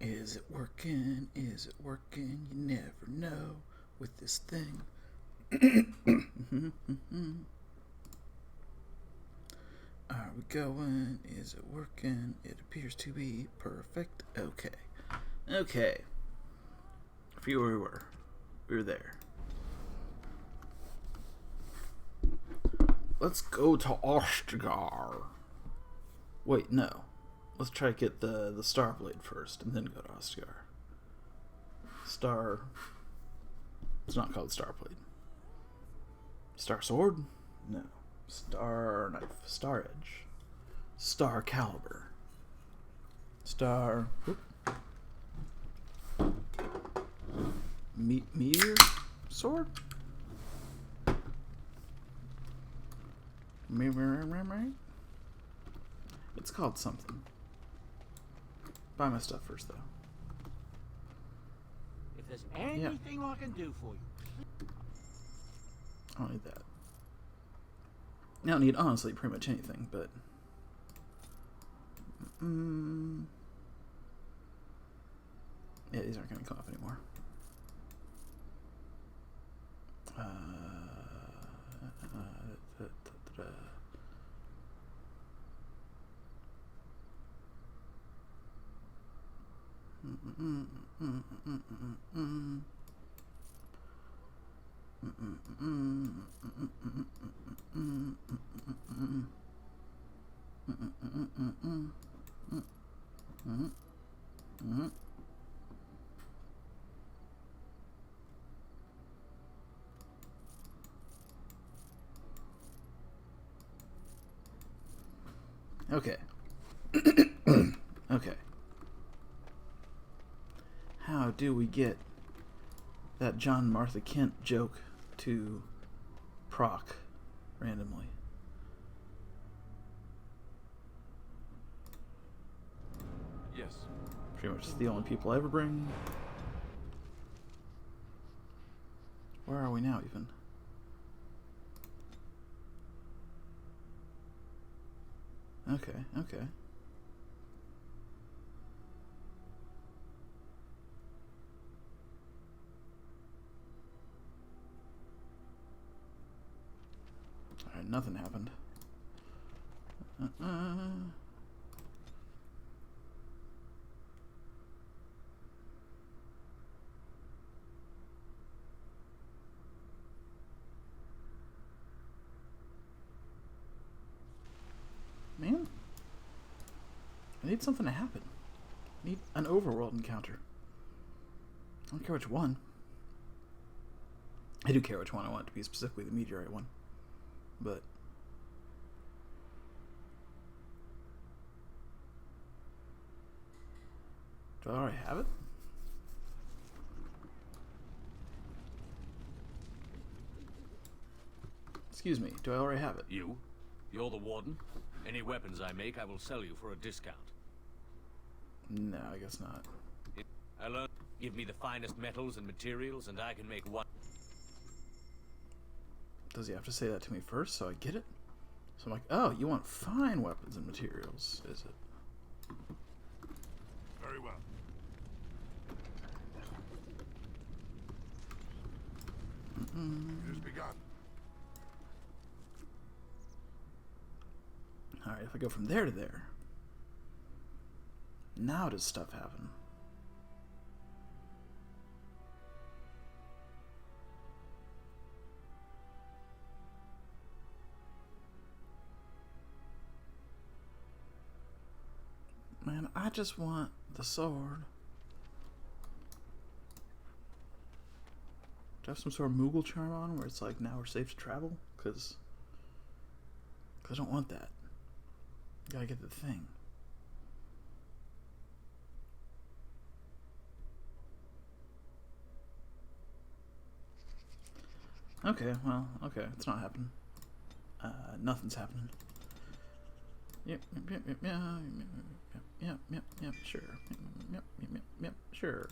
Is it working? Is it working? You never know with this thing. Are we going? Is it working? It appears to be perfect. Okay. Okay. I forget where we were. We were there. Let's go to Ostgar. Wait, no. Let's try to get the Starblade first, and then go to Ostgar. It's not called Starblade. Star Sword? No. Star Knife. Star Edge. Star Caliber. Star... Meteor Sword? It's called something. Buy my stuff first, though. If there's anything I can do for you. I don't need that. I don't need, honestly, pretty much anything, but... Yeah, these aren't going to come up anymore. Okay. Okay. How do we get that John Martha Kent joke to proc randomly? Yes. Pretty much the only people I ever bring. Where are we now, even? Okay, okay. Alright, nothing happened. Man, I need something to happen. I need an overworld encounter. I don't care which one. I do care which one I want it to be, specifically the meteorite one. But... do I already have it? Excuse me, do I already have it? You? You're the warden? Any weapons I make, I will sell you for a discount. No, I guess not. Hello? Give me the finest metals and materials, and I can make one. Does he have to say that to me first so I get it? So I'm like, oh, you want fine weapons and materials, is it? Very well. It has begun. Alright, if I go from there to there, now does stuff happen? Man, I just want the sword. Do I have some sort of Moogle charm on where it's like, now we're safe to travel? Because I don't want that. Gotta get the thing. Okay, well, okay, it's not happening. Nothing's happening. Yep, sure. Yep, sure.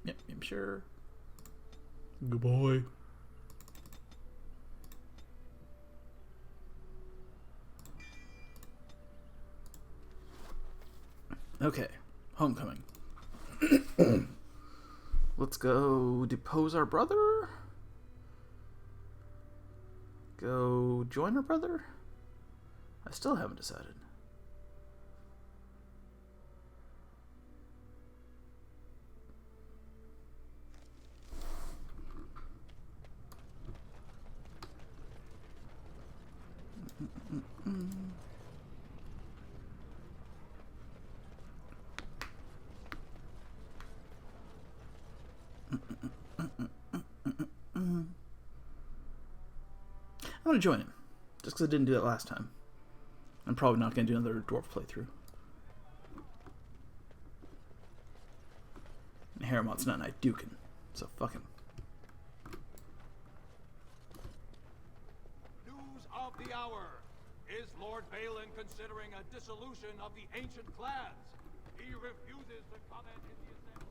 Yep, sure. Goodbye. Okay, Homecoming. Let's go depose our brother. Go join our brother. I still haven't decided. I'm gonna join him, just because I didn't do that last time. I'm probably not gonna do another dwarf playthrough. And Harrowmont's not Knight Dukin, so fuck him. News of the hour. Is Lord Balin considering a dissolution of the ancient clans? He refuses to comment in the assembly.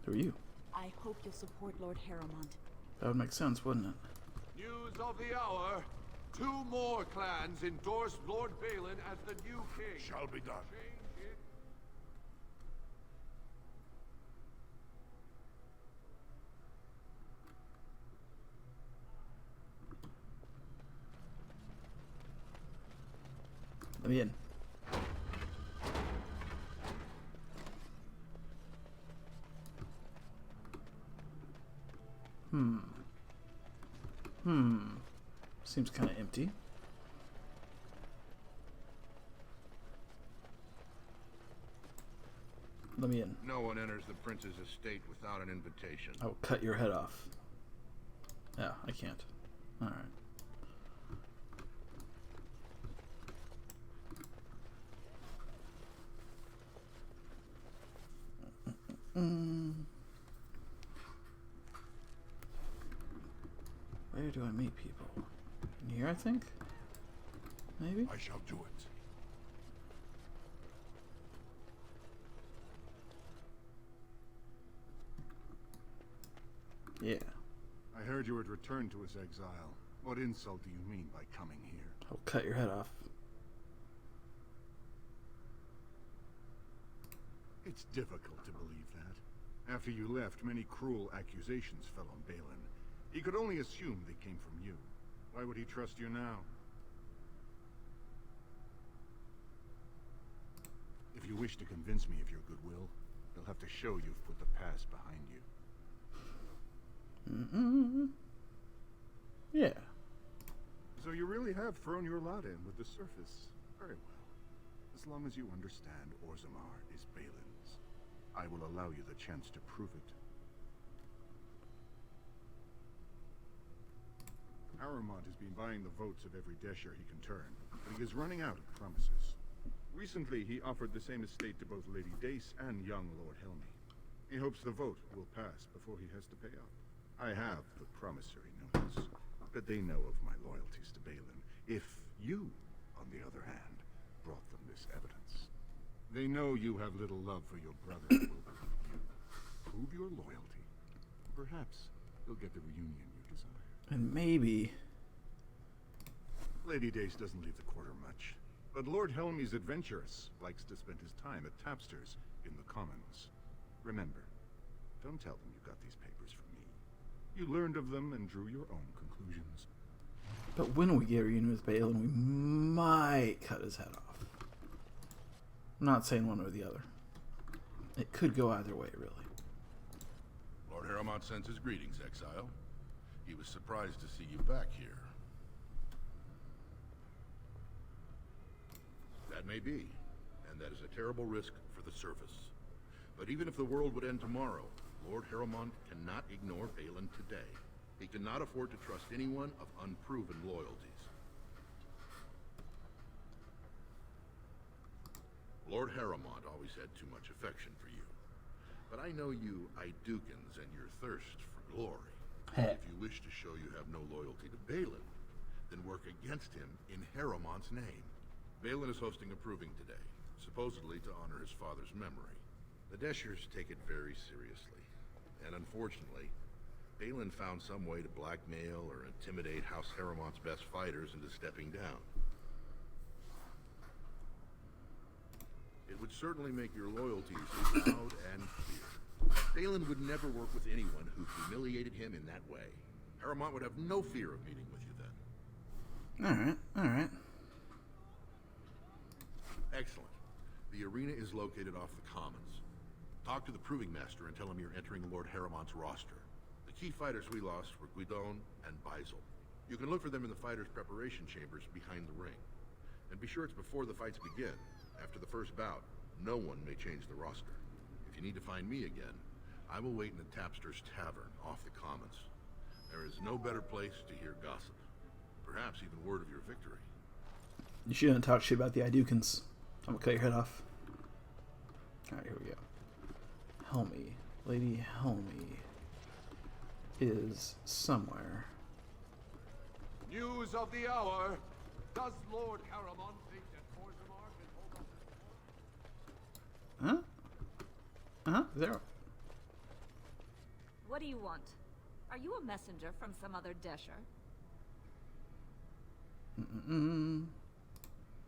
Who are you? I hope you'll support Lord Harrowmont. That would make sense, wouldn't it? News of the hour. 2 more clans endorse Lord Balin as the new king. Shall be done. Change it. Let me in. Seems kind of empty. Let me in. No one enters the prince's estate without an invitation. I will cut your head off. Yeah, I can't. Alright. Where do I meet people? In here, I think? Maybe? I shall do it. Yeah. I heard you had returned to his exile. What insult do you mean by coming here? I'll cut your head off. It's difficult to believe that. After you left, many cruel accusations fell on Balin. He could only assume they came from you. Why would he trust you now? If you wish to convince me of your goodwill, you'll have to show you've put the past behind you. Yeah. So you really have thrown your lot in with the surface. Very well. As long as you understand Orzammar is Balin's, I will allow you the chance to prove it. Harrowmont has been buying the votes of every Desher he can turn, but he is running out of promises. Recently, he offered the same estate to both Lady Dace and young Lord Helmy. He hopes the vote will pass before he has to pay up. I have the promissory notes, but they know of my loyalties to Balin. If you, on the other hand, brought them this evidence, they know you have little love for your brother who will believe you. Prove your loyalty. Perhaps you'll get the reunion you desire. And maybe... Lady Dace doesn't leave the quarter much, but Lord Helmy's adventurous, likes to spend his time at Tapster's in the Commons. Remember, don't tell them you got these papers from me. You learned of them and drew your own conclusions. But when we get a reunion with Balin, we might cut his head off. I'm not saying one or the other. It could go either way, really. Lord Harrowmont sends his greetings, exile. He was surprised to see you back here. That may be, and that is a terrible risk for the surface. But even if the world would end tomorrow, Lord Harrowmont cannot ignore Balin today. He cannot afford to trust anyone of unproven loyalties. Lord Harrowmont always had too much affection for you. But I know you Idukins and your thirst for glory. If you wish to show you have no loyalty to Balin, then work against him in Harrowmont's name. Balin is hosting a proving today, supposedly to honor his father's memory. The Deshers take it very seriously, and unfortunately, Balin found some way to blackmail or intimidate House Harrowmont's best fighters into stepping down. It would certainly make your loyalties loud and clear. Balin would never work with anyone who humiliated him in that way. Harrowmont would have no fear of meeting with you then. Alright, alright. Excellent. The arena is located off the Commons. Talk to the Proving Master and tell him you're entering Lord Harrowmont's roster. The key fighters we lost were Guidon and Baisel. You can look for them in the fighters' preparation chambers behind the ring. And be sure it's before the fights begin. After the first bout, no one may change the roster. If you need to find me again, I will wait in the Tapster's Tavern off the Commons. There is no better place to hear gossip. Perhaps even word of your victory. You shouldn't talk shit about the Idukins. I'm gonna cut your head off. Alright, here we go. Helmy. Lady Helmy is somewhere. News of the hour. Does Lord Harrowmont think that Orzammar can hold up his Huh? There. What do you want? Are you a messenger from some other Desher?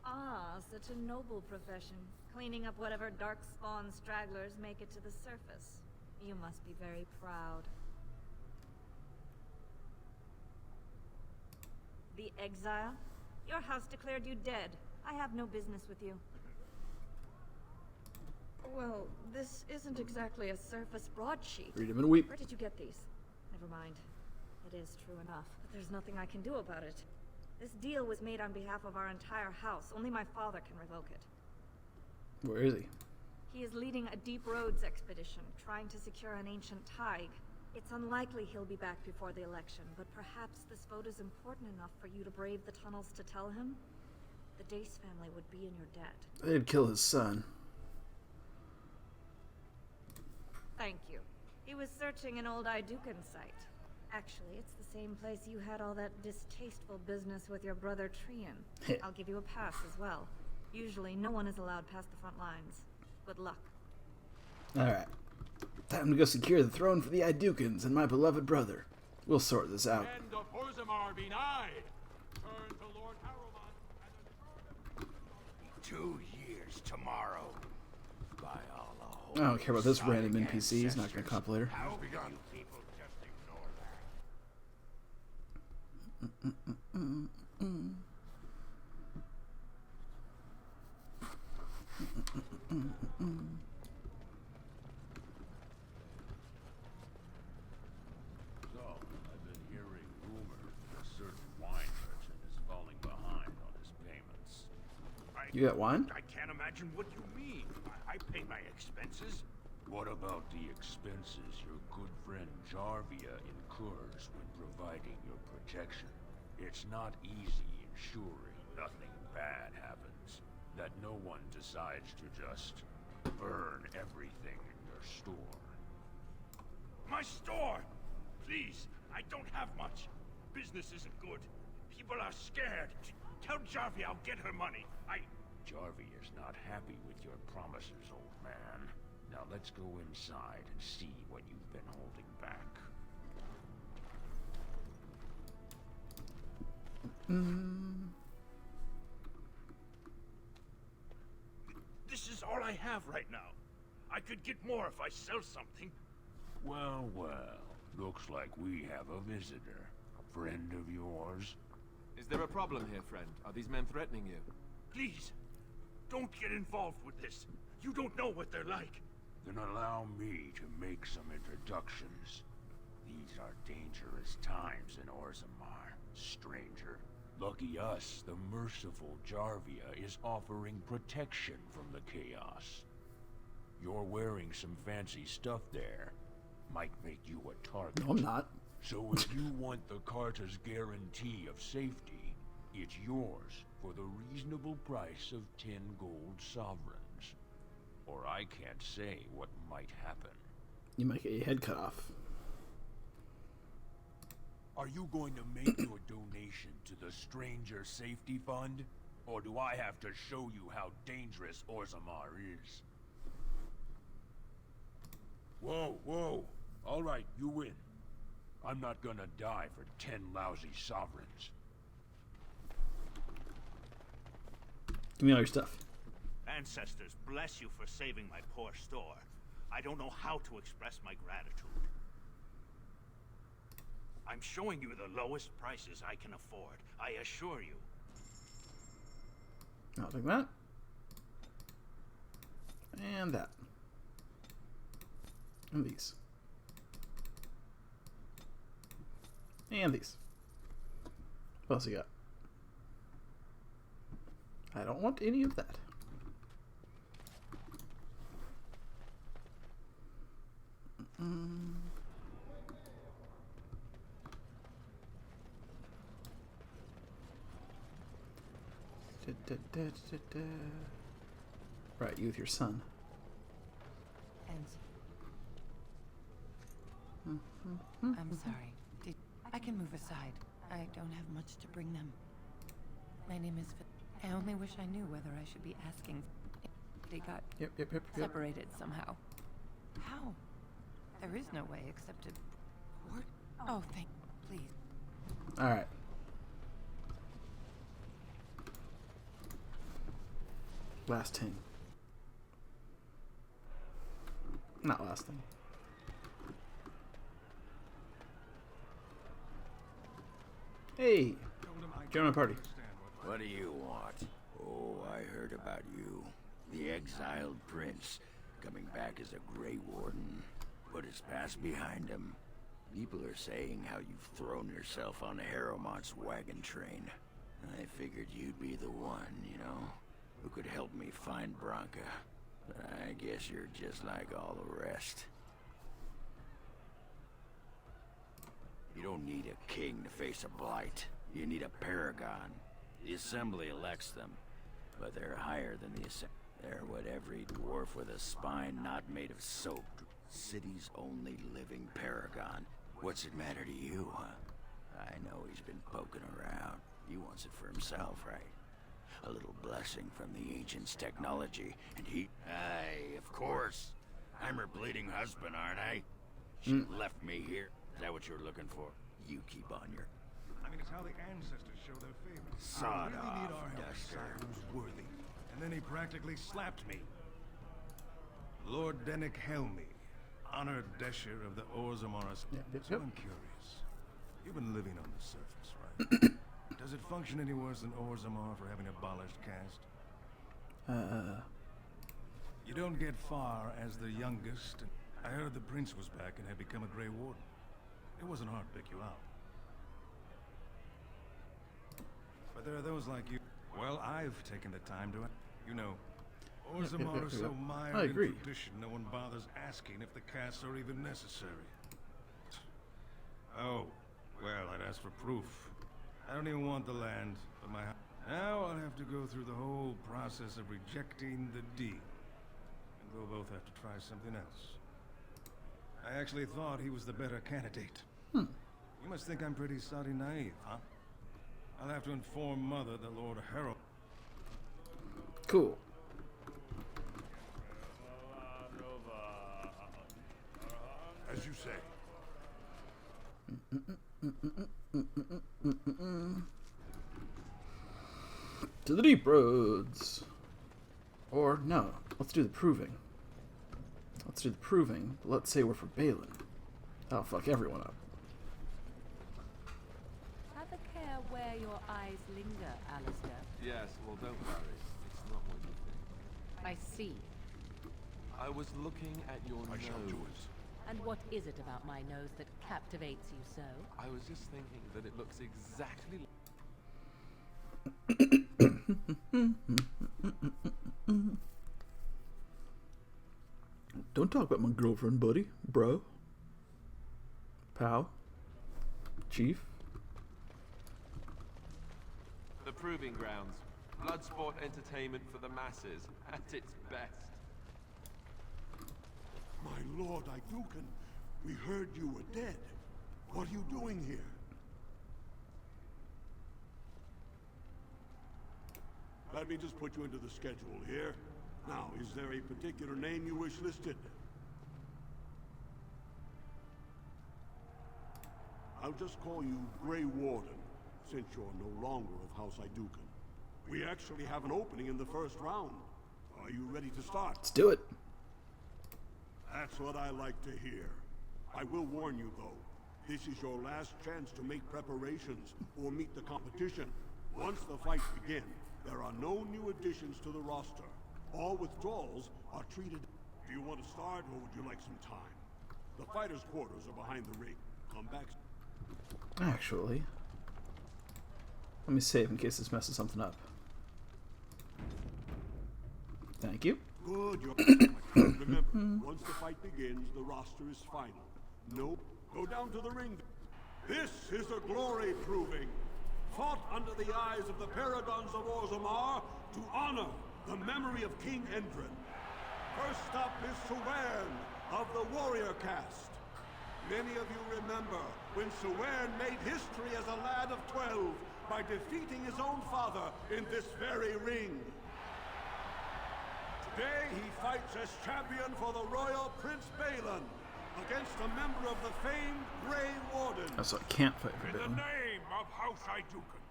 Ah, such a noble profession. Cleaning up whatever darkspawn stragglers make it to the surface. You must be very proud. The exile? Your house declared you dead. I have no business with you. Well, this isn't exactly a surface broadsheet. Read him and weep. Where did you get these? Never mind. It is true enough, but there's nothing I can do about it. This deal was made on behalf of our entire house. Only my father can revoke it. Where is he? He is leading a Deep Roads expedition, trying to secure an ancient tide. It's unlikely he'll be back before the election, but perhaps this vote is important enough for you to brave the tunnels to tell him? The Dace family would be in your debt. They'd kill his son. Thank you. He was searching an old Idukan site. Actually, it's the same place you had all that distasteful business with your brother Trian. I'll give you a pass as well. Usually, no one is allowed past the front lines. Good luck. Alright. Time to go secure the throne for the Idukins and my beloved brother. We'll sort this out. end of Orzammar be nigh? Turn to Lord Harrowmont and assure them 2 years tomorrow. By Allah. I don't care about this random NPC. He's not gonna cop later. How begun people just ignore that? So, I've been hearing rumors that a certain wine merchant is falling behind on his payments. You got wine? I can't imagine what you mean. I pay my expenses. What about the expenses your good friend Jarvia incurs when providing your protection? It's not easy ensuring nothing bad happens, that no one decides to just burn everything in your store. My store! Please, I don't have much. Business isn't good. People are scared. Tell Jarvia I'll get her money. Jarvia's not happy with your promises, old man. Now let's go inside and see what you've been holding back. This is all I have right now. I could get more if I sell something. Well, well. Looks like we have a visitor. A friend of yours? Is there a problem here, friend? Are these men threatening you? Please, don't get involved with this. You don't know what they're like. Then allow me to make some introductions. These are dangerous times in Orzammar, stranger. Lucky us, the merciful Jarvia is offering protection from the chaos. You're wearing some fancy stuff there. Might make you a target. No, I'm not. So if you want the Carta's guarantee of safety, it's yours for the reasonable price of 10 gold sovereigns. Or I can't say what might happen. You might get your head cut off. Are you going to make your donation to the Stranger Safety Fund? Or do I have to show you how dangerous Orzammar is? Whoa, whoa. All right, you win. I'm not gonna die for 10 lousy sovereigns. Give me all your stuff. ancestors bless you for saving my poor store. I don't know how to express my gratitude. I'm showing you the lowest prices I can afford, I assure you. I'll take that. And that. And these. And these. What else you got? I don't want any of that. Right, you with your son. I'm sorry. I can move aside. I don't have much to bring them. My name is I only wish I knew whether I should be asking. They got separated somehow. How? There is no way except to... Oh, please. Alright. Last thing. Not last thing. Hey! Join my party. What do you want? Oh, I heard about you. The exiled prince, coming back as a Grey Warden. Put his past behind him. People are saying how you've thrown yourself on Harrowmont's wagon train. I figured you'd be the one, you know, who could help me find Branka. But I guess you're just like all the rest. You don't need a king to face a blight. You need a paragon. The Assembly elects them, but they're higher than the Assembly. They're what every dwarf with a spine not made of soap. City's only living paragon. What's it matter to you, huh? I know he's been poking around. He wants it for himself, right? A little blessing from the ancients' technology, and he... Aye, of course. I'm her bleeding husband, aren't I? She left me here. Is that what you're looking for? You keep on your... I mean, it's how the ancestors show their favor. Sod I really need off, our help to Duster. decide who's worthy. And then he practically slapped me. Lord Dennick Helmy, honored Desher of the Orzammar. So I'm curious. You've been living on the surface, right? Does it function any worse than Orzammar for having abolished caste? You don't get far as the youngest. I heard the prince was back and had become a Grey Warden. It wasn't hard to pick you out. But there are those like you. Well, I've taken the time to... You know, Orzammar is so mired in tradition, no one bothers asking if the castes are even necessary. Oh, well, I'd ask for proof. I don't even want the land, but my... Now I'll have to go through the whole process of rejecting the deal. And we'll both have to try something else. I actually thought he was the better candidate. You must think I'm pretty soddy naive, huh? I'll have to inform Mother that Lord Harrow... Cool. As you say. To the deep roads. Or, no, let's do the proving. Let's do the proving, but let's say we're for Balin. That'll fuck everyone up. Have a care where your eyes linger, Alistair. Yes, well, don't worry. It's not what you think. I see. I was looking at your nose. I shall do it. And what is it about my nose that captivates you so? I was just thinking that it looks exactly Don't talk about my girlfriend, buddy. Bro. Pal. Chief. the proving grounds. Bloodsport entertainment for the masses, at its best. My lord Iduken, we heard you were dead. What are you doing here? Let me just put you into the schedule here. Now, is there a particular name you wish listed? I'll just call you Grey Warden, since you're no longer of House Iduken. We actually have an opening in the first round. Are you ready to start? Let's do it. That's what I like to hear. I will warn you, though. This is your last chance to make preparations or meet the competition. Once the fight begins, there are no new additions to the roster. All withdrawals are treated. Do you want to start, or would you like some time? The fighters' quarters are behind the ring. Come back. Actually, let me save in case this messes something up. Thank you. Good. Remember, once the fight begins, the roster is final. Nope. Go down to the ring. This is a glory proving. Fought under the eyes of the Paragons of Orzammar to honor the memory of King Endrin. First up is Suwern of the Warrior Caste. Many of you remember when Suwern made history as a lad of 12 by defeating his own father in this very ring. Today he fights as champion for the Royal Prince Balin against a member of the famed Grey Warden. So I can't fight for In the Balin. name of House Iduken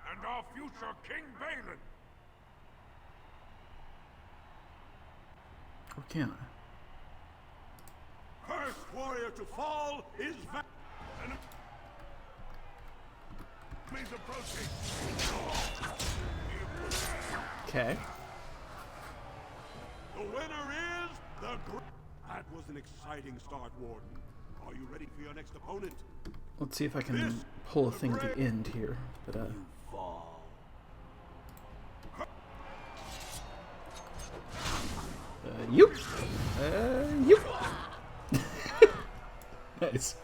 and our future King Balin. Or can I? First warrior to fall is Enemies approaching. Okay. The winner is the That was an exciting start, Warden. Are you ready for your next opponent? Let's see if I can pull a thing at the end here. But Fall. you. You. Nice.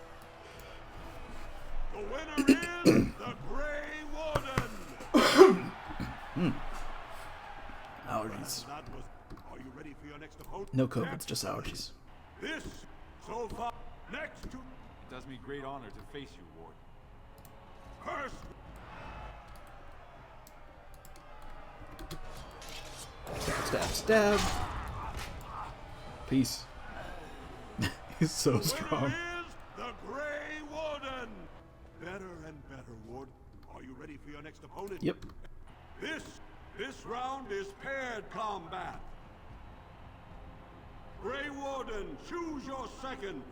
The winner is the Grey Warden. Allergies. Are you ready for your next opponent? No COVID, it's just allergies. This so far next to It does me great honor to face you, Warden. first. Stab, stab. Peace. He's so strong. Is the Grey Warden. Better and better, Warden. Are you ready for your next opponent? Yep. This round is paired combat. Grey Warden, choose your second.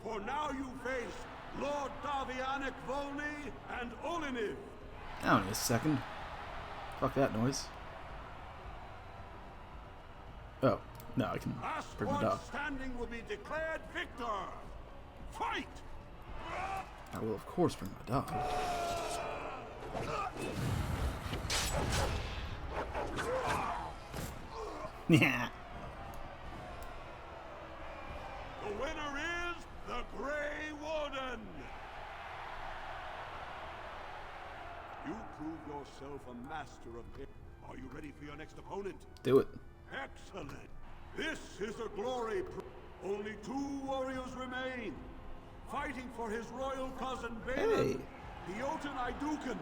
For now you face Lord Davianic Volney and Oliniv. I don't need a second. Fuck that noise. Oh, no, I can Last bring my one dog. standing will be declared victor. Fight! I will, of course, bring my dog. Yeah. The winner is the Grey Warden. You prove yourself a master of it. Are you ready for your next opponent? Do it. Excellent. This is a glory. Only 2 warriors remain. Fighting for his royal cousin Balin, the Jotun Iduken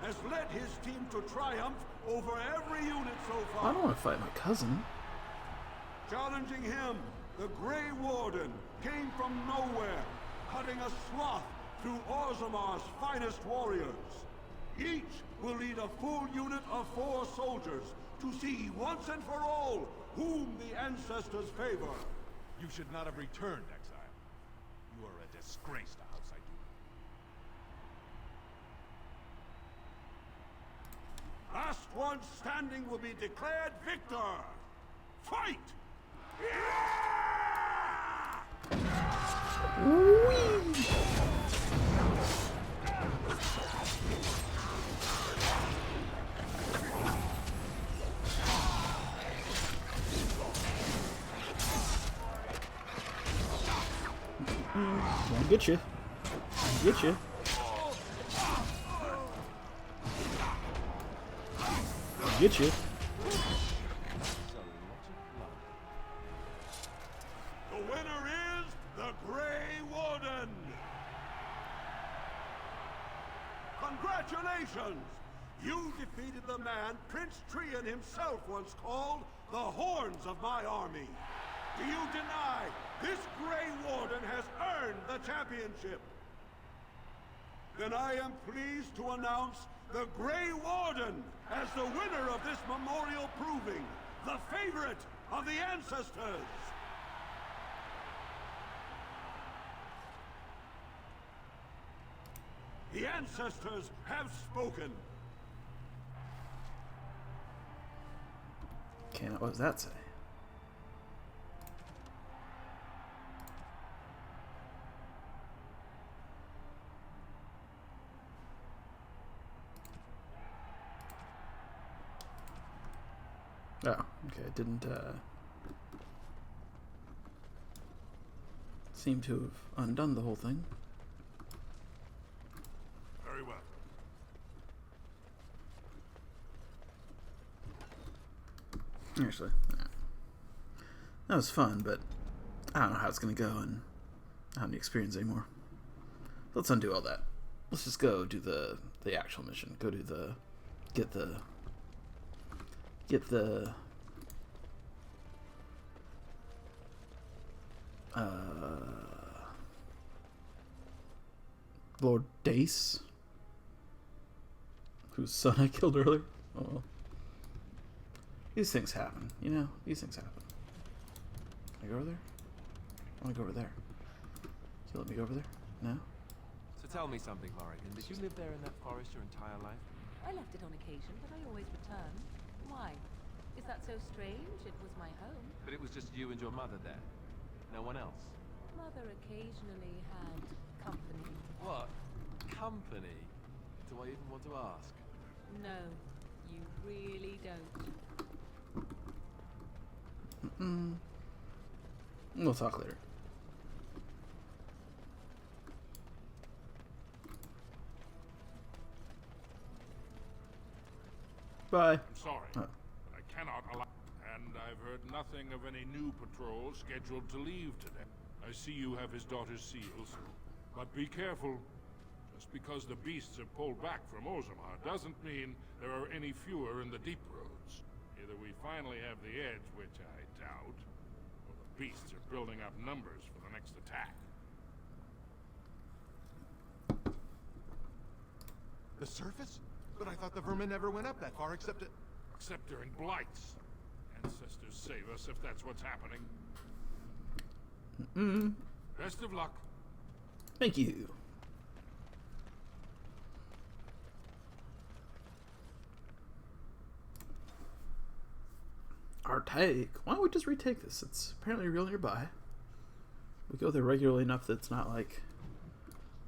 has led his team to triumph over every unit so far. I don't want to fight my cousin. Challenging him, the Grey Warden came from nowhere, cutting a swath through Orzammar's finest warriors. Each will lead a full unit of 4 soldiers to see once and for all whom the ancestors favor. You should not have returned, exile. You are a disgrace to House Iduken. Last one standing will be declared victor. Fight! I'll get you. I'll get you. I'll get you. The winner is the Grey Warden. Congratulations! You defeated the man Prince Trian himself once called the Horns of my army. Do you deny this Grey Warden has earned the championship? Then I am pleased to announce the Grey Warden as the winner of this memorial proving. the favorite of the ancestors. The ancestors have spoken. Okay, now what does that say? Oh, okay, it didn't seem to have undone the whole thing. Very well. Actually, yeah. That was fun, but I don't know how it's gonna go, and I don't have any experience anymore. Let's undo all that. Let's just go do the actual mission. Go do the get the Lord Dace, whose son I killed earlier. Oh well. These things happen, you know? These things happen. Can I go over there? I want to go over there. So let me go over there? No? So tell me something, Morrigan. Did you live there in that forest your entire life? I left it on occasion, but I always returned. Why? Is that so strange? It was my home. But it was just you and your mother there. No one else. Mother occasionally had company. What? Company? Do I even want to ask? No, you really don't. We'll talk later. Bye. I'm sorry. Oh. I cannot allow... And I've heard nothing of any new patrols scheduled to leave today. I see you have his daughter's seals. But be careful. Just because the beasts have pulled back from Orzammar doesn't mean there are any fewer in the deep roads. Either we finally have the edge, which I doubt, or the beasts are building up numbers for the next attack. The surface? But I thought the vermin never went up that far except during blights. Ancestors save us if that's what's happening. Best of luck. Thank you. Our take. Why don't we just retake this? It's apparently real nearby. We go there regularly enough that it's not like...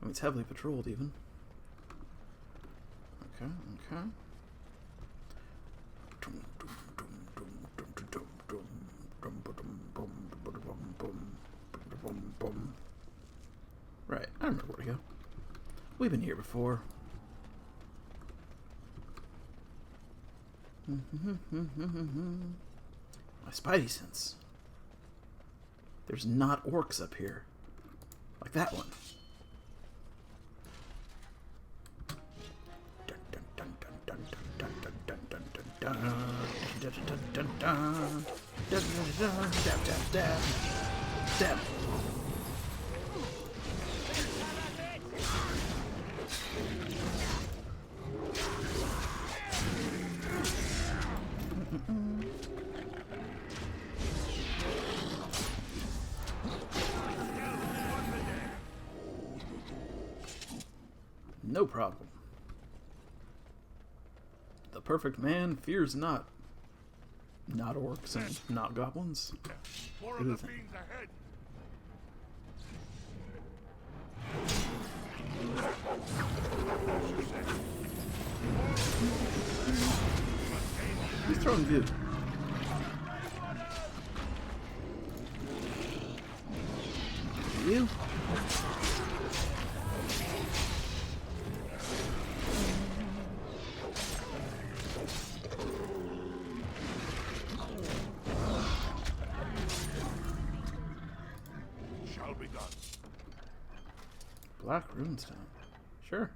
I mean, it's heavily patrolled even. Okay, okay. Right, I remember where to go. We've been here before. My spidey sense. There's not orcs up here. Like that one. Dab. No problem. The perfect man fears not. Not orcs and not goblins. More of the fiends ahead. He's throwing goo. You? Shall be done. Black runestone. Sure.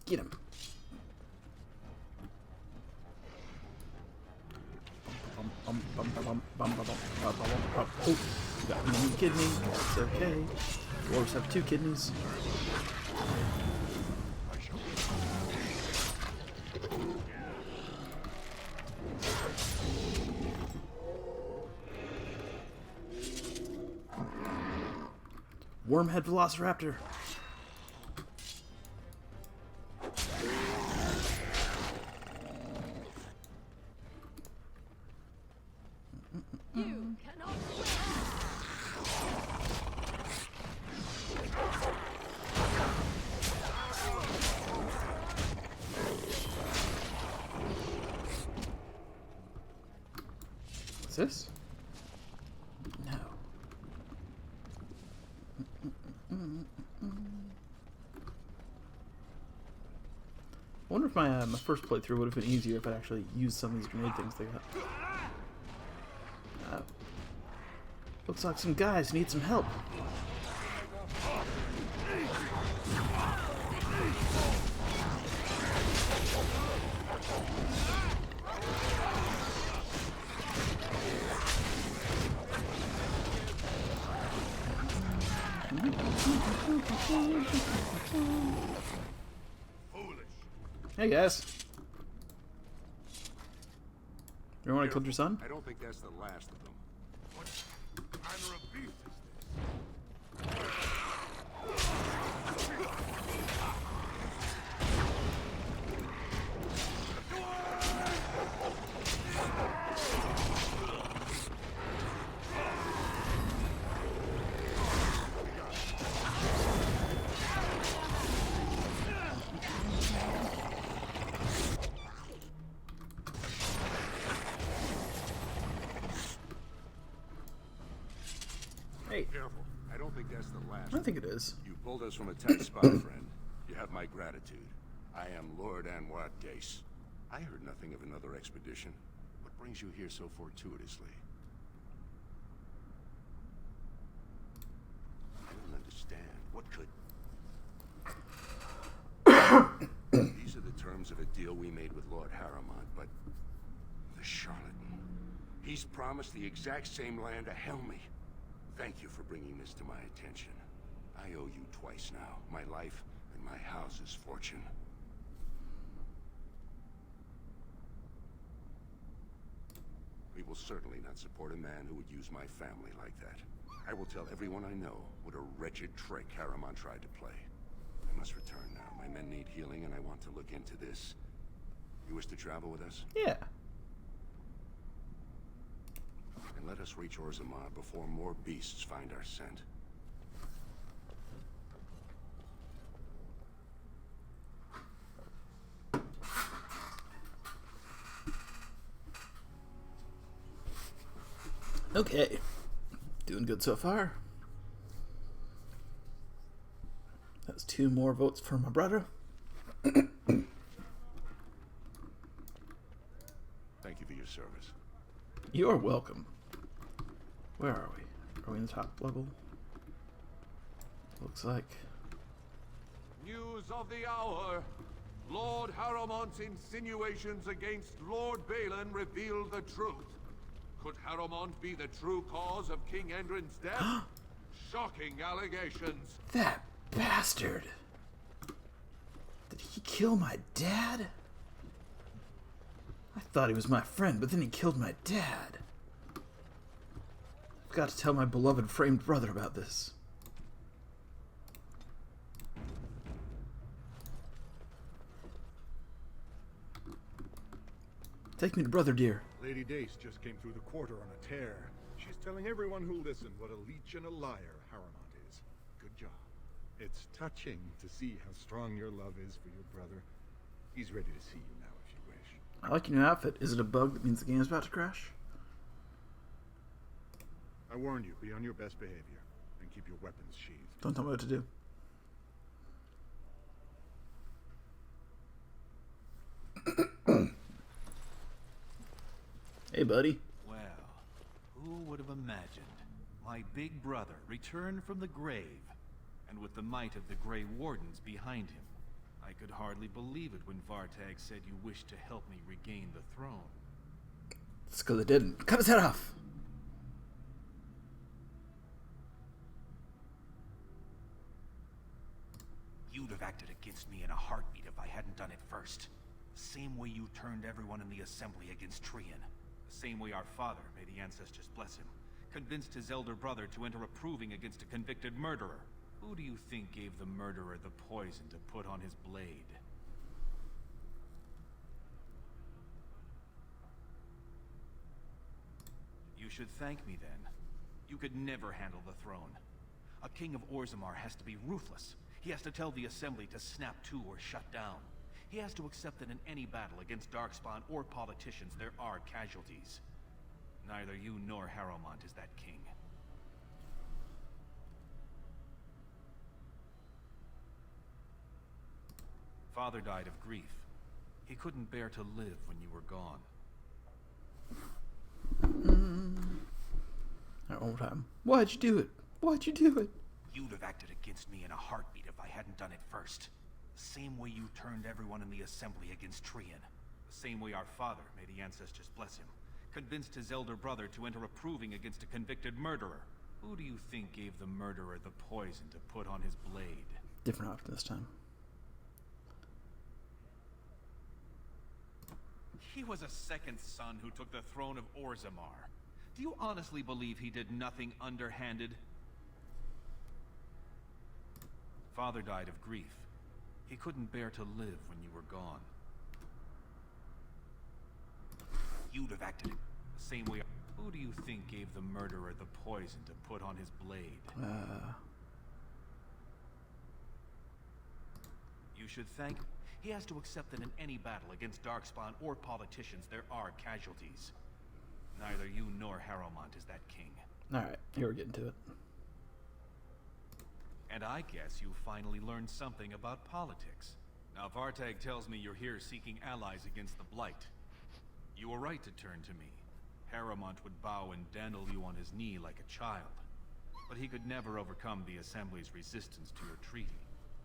Get him. Oh, you got one kidney. That's okay. Dwarves have 2 kidneys. Wormhead Velociraptor. You cannot What's this? No. I wonder if my first playthrough would have been easier if I'd actually used some of these grenade things they got. Looks like some guys need some help. Hey guys. You want to kill your son? I don't think that's the last of them. What manner of beast is Hey. Careful. I don't think that's the last. I think it is. You pulled us from a tight spot, friend. You have my gratitude. I am Lord Anwar Dace. I heard nothing of another expedition. What brings you here so fortuitously? I don't understand. What could... These are the terms of a deal we made with Lord Harrowmont, but... the charlatan. He's promised the exact same land to Helmy. Thank you for bringing this to my attention. I owe you twice now. My life and my house's fortune. We will certainly not support a man who would use my family like that. I will tell everyone I know what a wretched trick Harrowmont tried to play. I must return now. My men need healing and I want to look into this. You wish to travel with us? Yeah. And let us reach Orzammar before more beasts find our scent. Okay. Doing good so far. That's 2 more votes for my brother. Thank you for your service. You're welcome. Where are we? Are we in the top level? Looks like. News of the hour. Lord Harrowmont's insinuations against Lord Balin reveal the truth. Could Harrowmont be the true cause of King Endrin's death? Shocking allegations. That bastard! Did he kill my dad? I thought he was my friend, but then he killed my dad. I've got to tell my beloved framed brother about this. Take me to Brother Dear. Lady Dace just came through the quarter on a tear. She's telling everyone who'll listen what a leech and a liar Harrowmont is. Good job. It's touching to see how strong your love is for your brother. He's ready to see you now if you wish. I like your new outfit. Is it a bug that means the game's about to crash? I warn you, be on your best behavior and keep your weapons sheathed. Don't tell me what to do. Hey, buddy. Well, who would have imagined my big brother returned from the grave, and with the might of the Grey Wardens behind him? I could hardly believe it when Vartag said you wished to help me regain the throne. It's because it didn't. Cut his head off! You'd have acted against me in a heartbeat if I hadn't done it first. The same way you turned everyone in the assembly against Trian. The same way our father, may the ancestors bless him, convinced his elder brother to enter a proving against a convicted murderer. Who do you think gave the murderer the poison to put on his blade? You should thank me then. You could never handle the throne. A king of Orzammar has to be ruthless. He has to tell the Assembly to snap to or shut down. He has to accept that in any battle against Darkspawn or politicians, there are casualties. Neither you nor Harrowmont is that king. Father died of grief. He couldn't bear to live when you were gone. That one more time. Why'd you do it? Why'd you do it? You'd have acted against me in a heartbeat if I hadn't done it first. The same way you turned everyone in the Assembly against Trian. The same way our father, may the ancestors bless him, convinced his elder brother to enter a proving against a convicted murderer. Who do you think gave the murderer the poison to put on his blade? Different option this time. He was a second son who took the throne of Orzammar. Do you honestly believe he did nothing underhanded? Father died of grief. He couldn't bear to live when you were gone. You'd have acted the same way. Who do you think gave the murderer the poison to put on his blade? You should thank... He has to accept that in any battle against Darkspawn or politicians, there are casualties. Neither you nor Harrowmont is that king. Alright, here we're getting to it. And I guess you finally learned something about politics. Now Vartag tells me you're here seeking allies against the Blight. You were right to turn to me. Harrowmont would bow and dandle you on his knee like a child. But he could never overcome the Assembly's resistance to your treaty.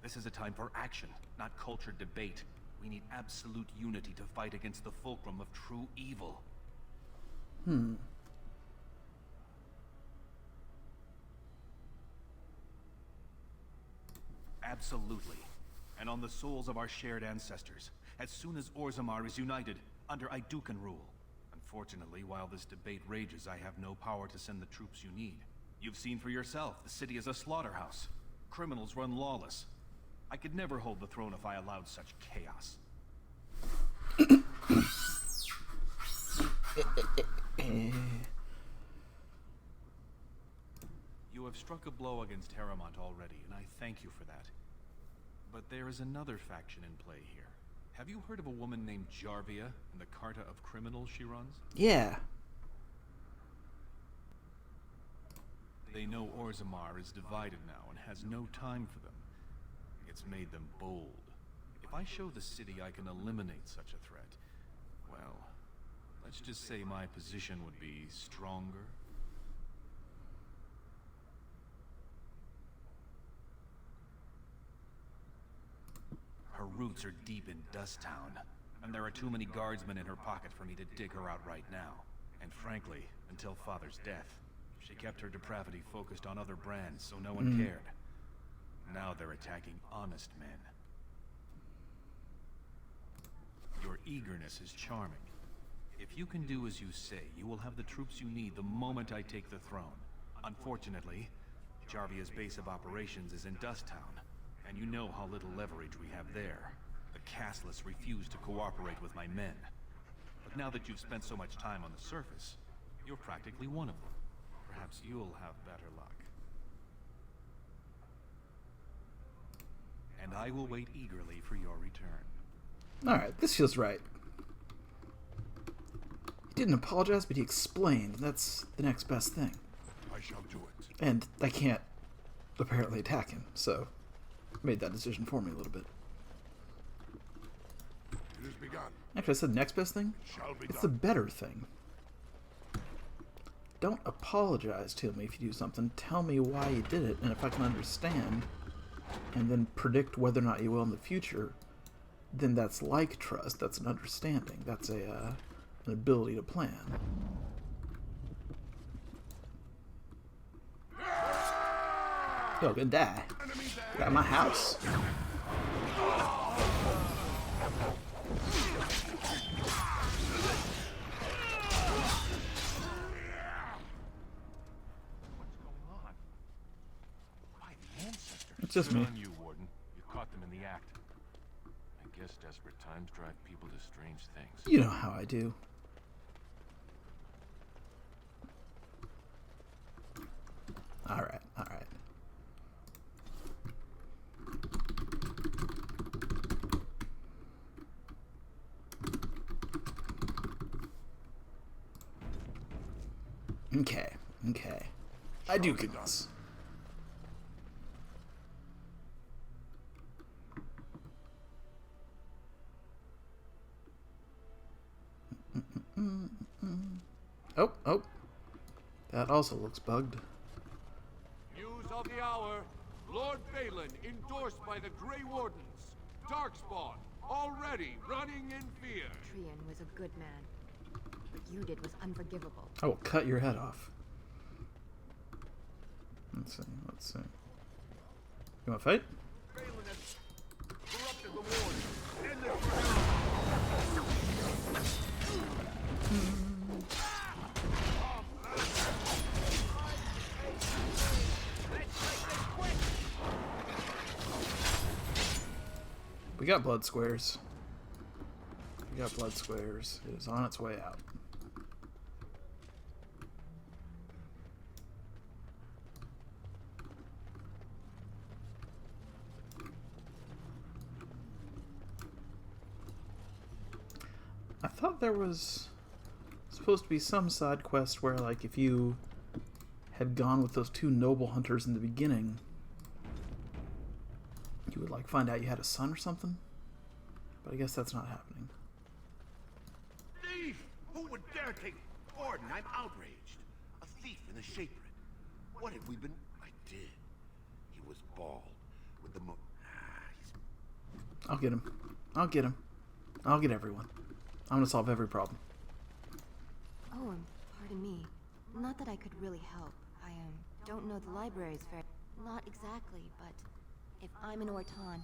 This is a time for action, not cultured debate. We need absolute unity to fight against the fulcrum of true evil. Absolutely. And on the souls of our shared ancestors, as soon as Orzammar is united, under Idukan rule. Unfortunately, while this debate rages, I have no power to send the troops you need. You've seen for yourself, the city is a slaughterhouse. Criminals run lawless. I could never hold the throne if I allowed such chaos. You have struck a blow against Harrowmont already, and I thank you for that. But there is another faction in play here. Have you heard of a woman named Jarvia and the Carta of Criminals she runs? Yeah. They know Orzammar is divided now and has no time for them. It's made them bold. If I show the city I can eliminate such a threat, well, let's just say my position would be stronger. Her roots are deep in Dusttown, and there are too many guardsmen in her pocket for me to dig her out right now. And frankly, until Father's death, she kept her depravity focused on other brands, so no one cared. Now they're attacking honest men. Your eagerness is charming. If you can do as you say, you will have the troops you need the moment I take the throne. Unfortunately, Jarvia's base of operations is in Dusttown, and you know how little leverage we have there. The castless refuse to cooperate with my men. But now that you've spent so much time on the surface, you're practically one of them. Perhaps you'll have better luck. And I will wait eagerly for your return. Alright, this feels right. He didn't apologize, but he explained. That's the next best thing. I shall do it. And I can't apparently attack him, so made that decision for me a little bit. It has begun. Actually, I said next best thing? It's the better thing. Don't apologize to me if you do something. Tell me why you did it, and if I can understand, and then predict whether or not you will in the future, then that's like trust. That's an understanding. That's an ability to plan. Yo, gonna die. Got my house. It's just Good me. on you, Warden. You caught them in the act. I guess desperate times drive people to strange things. You know how I do. Alright, alright. Okay, okay. I do goodness. Oh, oh. That also looks bugged. News of the hour. Lord Balin endorsed by the Grey Wardens. Darkspawn already running in fear. Trian was a good man. What you did was unforgivable. I will cut your head off. Let's see, let's see. You want to fight? Balin has corrupted the Ward. End this for now. We got blood squares. We got blood squares. It is on its way out. I thought there was supposed to be some side quest where, like, if you had gone with those two noble hunters in the beginning, you would, like, find out you had a son or something. But I guess that's not happening. Thief! Who would dare take Warden? I'm outraged. A thief in a shapered. What have we been... I did. He was bald. With the I'll get him. I'll get him. I'll get everyone. I'm gonna solve every problem. Oh, pardon me. Not that I could really help. I don't know the libraries very... Not exactly, but... If I'm in Orton,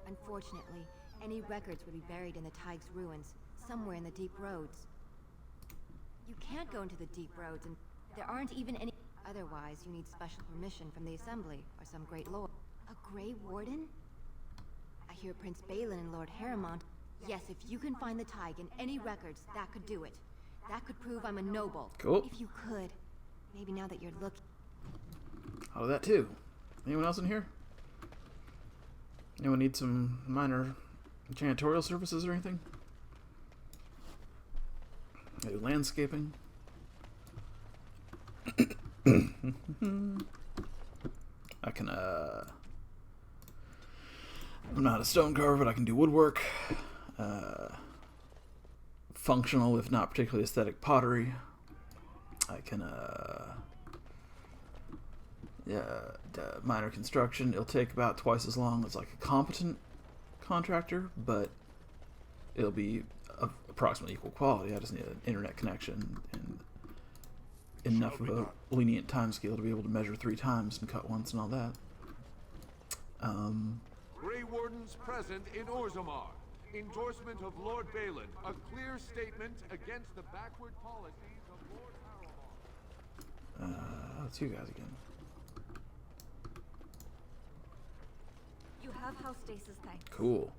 unfortunately, any records would be buried in the Tig's ruins, somewhere in the Deep Roads. You can't go into the Deep Roads, and there aren't even any... Otherwise, you need special permission from the Assembly, or some great lord. A Grey Warden? I hear Prince Balin and Lord Harrowmont... Yes, if you can find the Tig in any records, that could do it. That could prove I'm a noble. Cool. If you could. Maybe now that you're looking... I'll do that too. Anyone else in here? Anyone need some minor janitorial services or anything? Maybe landscaping? I can, I'm not a stone carver, but I can do woodwork. Functional, if not particularly aesthetic, pottery. I can, minor construction. It'll take about twice as long as like a competent contractor, but it'll be of approximately equal quality. I just need an internet connection and enough of a lenient time scale to be able to measure 3 times and cut once and all that. Grey Wardens present in Orzammar. Endorsement of Lord Balin. A clear statement against the backward policies of Lord Harrowmont. That's you guys again. You have house stasis, thanks. Cool.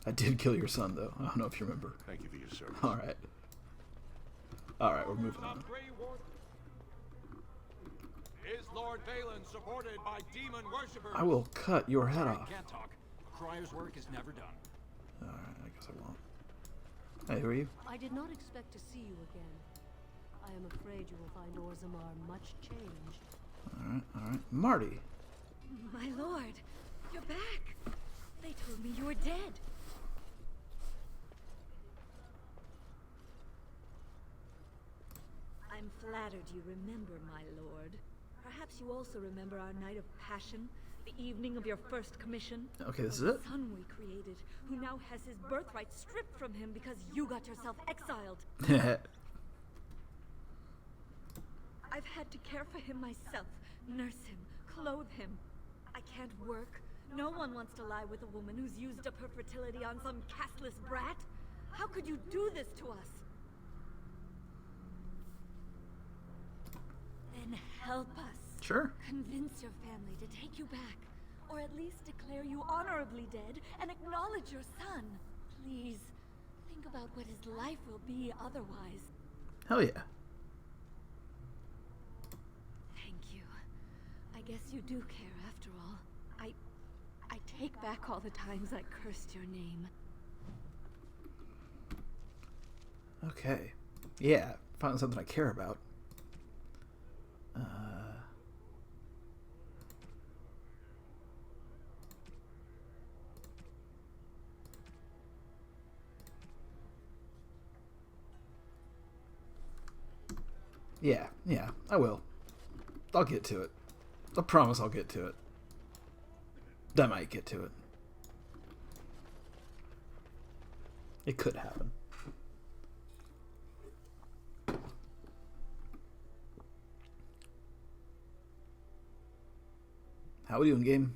I did kill your son, though. I don't know if you remember. Thank you for your service. Alright. Alright, we're moving on. Is Lord Balin supported by demon worshippers? I will cut your head off. Can't talk. Crier's work is never done. Alright, I guess I won't. Hey, who are you? I did not expect to see you again. I am afraid you will find Orzammar much changed. Alright, alright. Marty. My lord, you're back. They told me you were dead. I'm flattered you remember, my lord. Perhaps you also remember our night of passion, the evening of your first commission. Okay, this is The it? son we created, who now has his birthright stripped from him because you got yourself exiled. I've had to care for him myself, nurse him, clothe him. I can't work. No one wants to lie with a woman who's used up her fertility on some castless brat. How could you do this to us? Then help us. Sure. Convince your family to take you back. Or at least declare you honorably dead and acknowledge your son. Please, think about what his life will be otherwise. Hell yeah. Thank you. I guess you do care after all. I take back all the times I cursed your name. Okay. Yeah, finally something I care about. Yeah, I will. I'll get to it. I promise I'll get to it. I might get to it. It could happen. How we doing, game?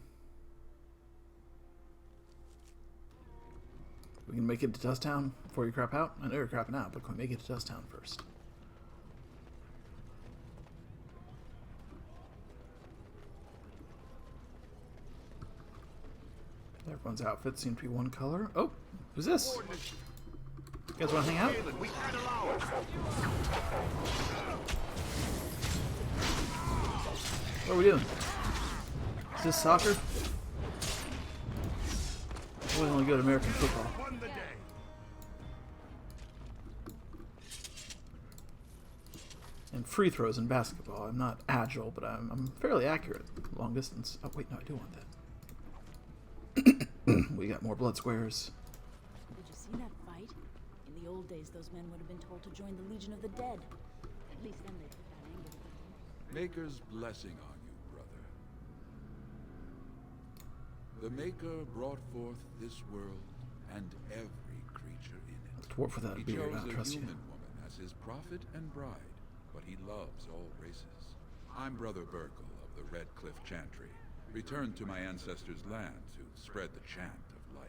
We can make it to Dust Town before you crap out? I know you're crapping out, but can we make it to Dust Town first? Everyone's outfits seem to be one color. Oh, who's this? You guys want to hang out? What are we doing? Is this soccer? We only go to American football. And free throws in basketball. I'm not agile, but I'm fairly accurate. Long distance. Oh wait, no, I do want that. We got more blood squares. Did you see that fight? In the old days, those men would have been told to join the Legion of the Dead. At least then they took that angle. Maker's blessing on you, brother. The Maker brought forth this world and every creature in it. Dwarf without a He beard, I chose don't a trust you. human woman as his prophet and bride, but he loves all races. I'm Brother Burkle of the Red Cliff Chantry, returned to my ancestors' land to spread the chant of light.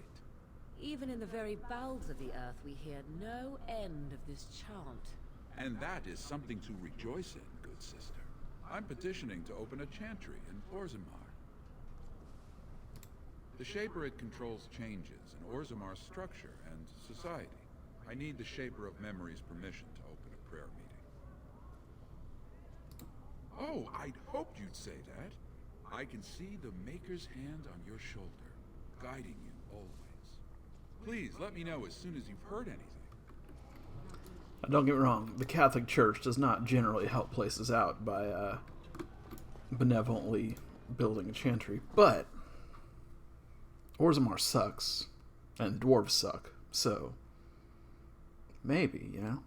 Even in the very bowels of the earth, we hear no end of this chant. And that is something to rejoice in, good sister. I'm petitioning to open a chantry in Orzammar. The Shaper controls changes in Orzamar's structure and society. I need the Shaper of Memory's permission to open a prayer meeting. Oh, I'd hoped you'd say that. I can see the Maker's hand on your shoulder, guiding you always. Please, let me know as soon as you've heard anything. Don't get me wrong, the Catholic Church does not generally help places out by benevolently building a chantry, but Orzammar sucks, and dwarves suck, so maybe, you know?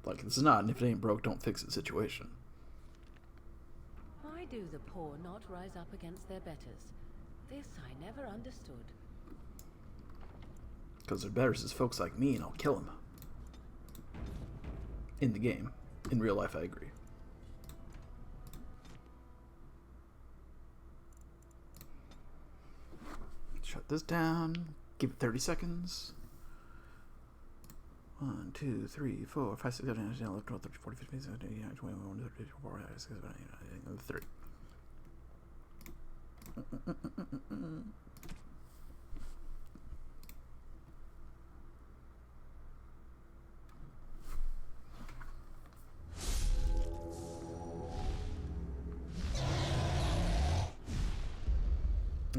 Like, this is not an if it ain't broke, don't fix it situation. Why do the poor not rise up against their betters? This I never understood. Because their betters is folks like me, and I'll kill them. In the game. In real life, I agree. Shut this down. Give it 30 seconds. 1, 2, 3, 4, 5, 6, 7, 8, 9, 10, 11, 12, 13, 14, 15, 16, 17, 18, 19, 20, 21, 22, 23, 24, 25, 26, 27, 28, 29, 30.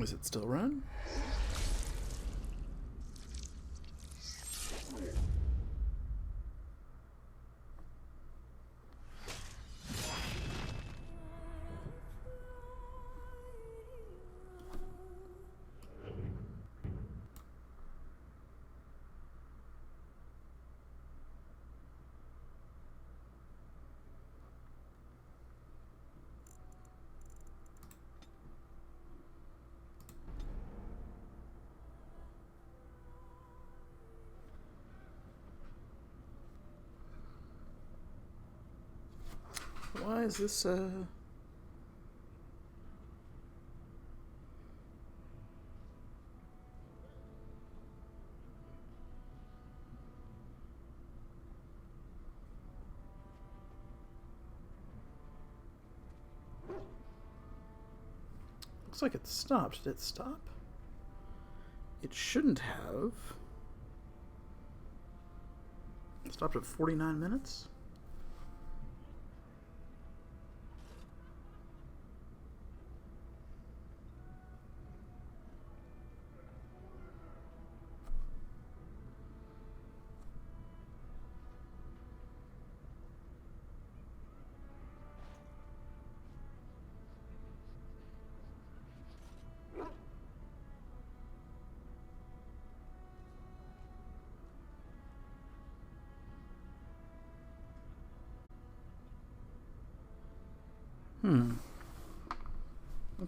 Is it still run? Why is this, Looks like it stopped. Did it stop? It shouldn't have. It stopped at 49 minutes?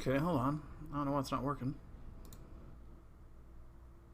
Okay, hold on. I don't know why it's not working.